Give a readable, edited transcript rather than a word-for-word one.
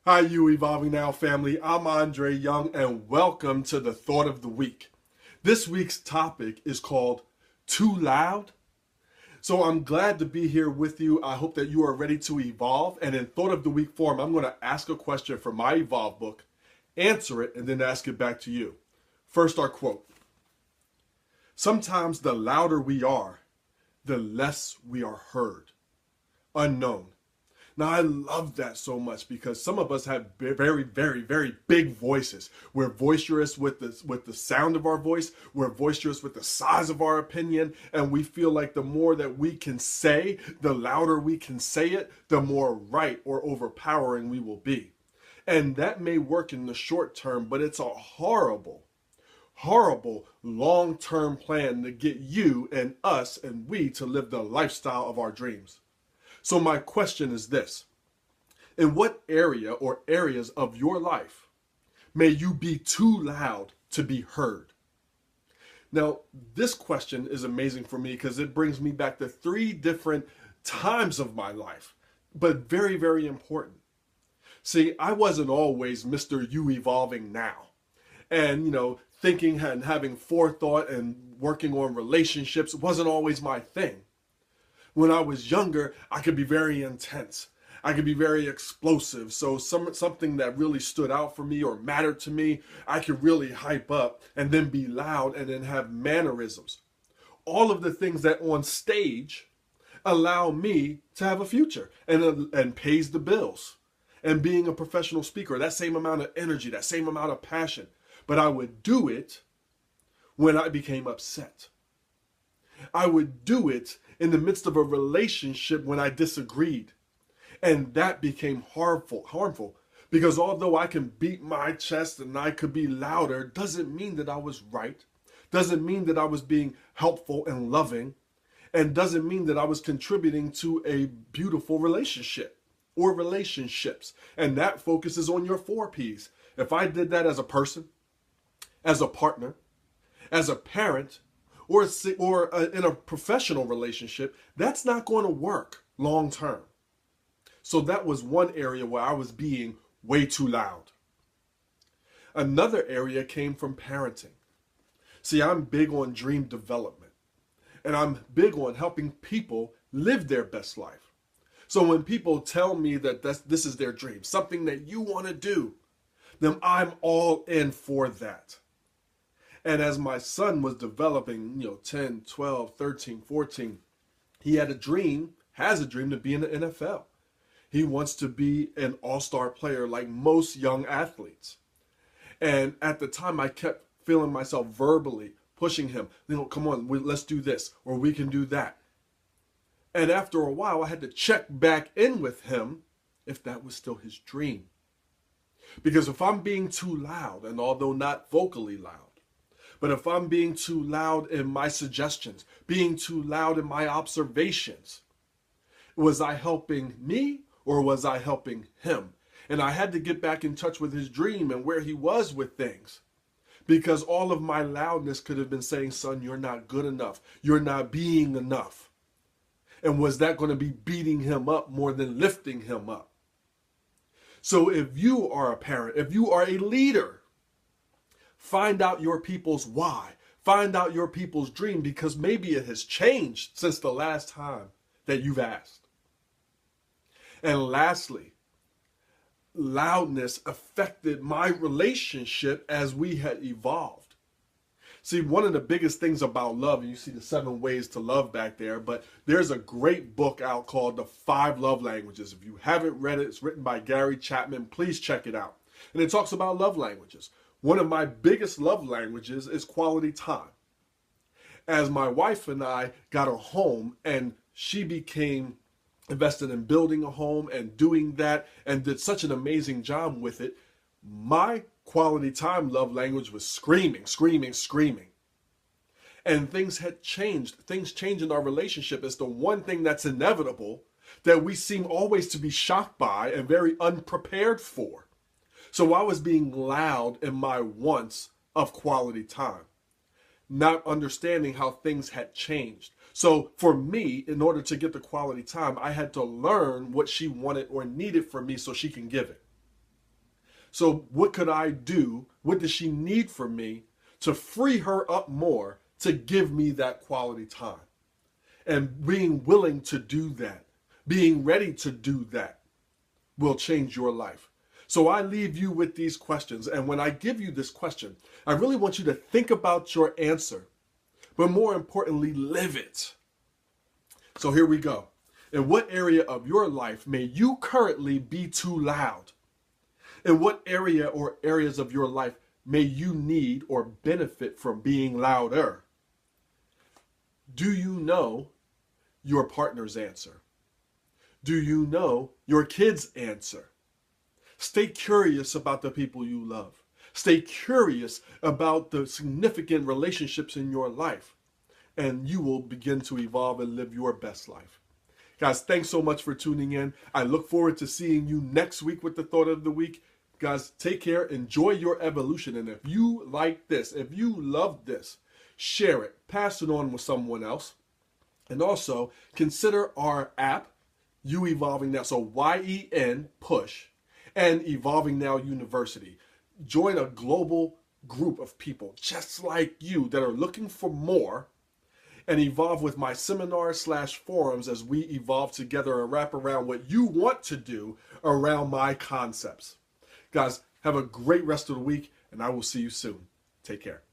Hi, you Evolving Now family. I'm Andre Young, and welcome to the Thought of the Week. This week's topic is called Too Loud. So I'm glad to be here with you. I hope that you are ready to evolve. And in Thought of the Week form, I'm going to ask a question from my Evolve book, answer it, and then ask it back to you. First, our quote. Sometimes the louder we are, the less we are heard. Unknown. Now, I love that so much because some of us have very, very, very big voices. We're boisterous with the sound of our voice. We're boisterous with the size of our opinion. And we feel like the more that we can say, the louder we can say it, the more right or overpowering we will be. And that may work in the short term, but it's a horrible, horrible long-term plan to get you and us and we to live the lifestyle of our dreams. So my question is this. In what area or areas of your life may you be too loud to be heard? Now, this question is amazing for me because it brings me back to three different times of my life, but very, very important. See, I wasn't always Mr. You Evolving Now. And, thinking and having forethought and working on relationships wasn't always my thing. When I was younger, I could be very intense. I could be very explosive. So something that really stood out for me or mattered to me, I could really hype up and then be loud and then have mannerisms. All of the things that on stage allow me to have a future and pays the bills. And being a professional speaker, that same amount of energy, that same amount of passion. But I would do it when I became upset. I would do it in the midst of a relationship when I disagreed. And that became harmful because although I can beat my chest and I could be louder, doesn't mean that I was right, doesn't mean that I was being helpful and loving, and doesn't mean that I was contributing to a beautiful relationship or relationships. And that focuses on your 4Ps. If I did that as a person, as a partner, as a parent, or in a professional relationship, that's not going to work long term. So that was one area where I was being way too loud. Another area came from parenting. See, I'm big on dream development, and I'm big on helping people live their best life. So when people tell me that this is their dream, something that you want to do, then I'm all in for that. And as my son was developing, 10, 12, 13, 14, he has a dream to be in the NFL. He wants to be an all-star player like most young athletes. And at the time, I kept feeling myself verbally pushing him, come on, let's do this, or we can do that. And after a while, I had to check back in with him if that was still his dream. Because if I'm being too loud, and although not vocally loud, but if I'm being too loud in my suggestions, being too loud in my observations, was I helping me or was I helping him? And I had to get back in touch with his dream and where he was with things. Because all of my loudness could have been saying, son, you're not good enough. You're not being enough. And was that going to be beating him up more than lifting him up? So if you are a parent, if you are a leader, find out your people's why. Find out your people's dream because maybe it has changed since the last time that you've asked. And lastly, loudness affected my relationship as we had evolved. See, one of the biggest things about love, and you see the 7 ways to love back there, but there's a great book out called The 5 Love Languages. If you haven't read it, it's written by Gary Chapman. Please check it out. And it talks about love languages. One of my biggest love languages is quality time. As my wife and I got a home and she became invested in building a home and doing that and did such an amazing job with it, my quality time love language was screaming, screaming, screaming. And things had changed. Things change in our relationship. It's the one thing that's inevitable that we seem always to be shocked by and very unprepared for. So I was being loud in my wants of quality time, not understanding how things had changed. So for me, in order to get the quality time, I had to learn what she wanted or needed from me so she can give it. So what could I do? What does she need from me to free her up more to give me that quality time? And being willing to do that, being ready to do that will change your life. So I leave you with these questions. And when I give you this question, I really want you to think about your answer, but more importantly, live it. So here we go. In what area of your life may you currently be too loud? In what area or areas of your life may you need or benefit from being louder? Do you know your partner's answer? Do you know your kids' answer? Stay curious about the people you love. Stay curious about the significant relationships in your life, and you will begin to evolve and live your best life. Guys, thanks so much for tuning in. I look forward to seeing you next week with the Thought of the Week. Guys, take care. Enjoy your evolution. And if you like this, if you love this, share it. Pass it on with someone else. And also, consider our app, You Evolving Now. So YEN Push and Evolving Now University. Join a global group of people just like you that are looking for more, and evolve with my seminars/forums as we evolve together and wrap around what you want to do around my concepts. Guys, have a great rest of the week, and I will see you soon. Take care.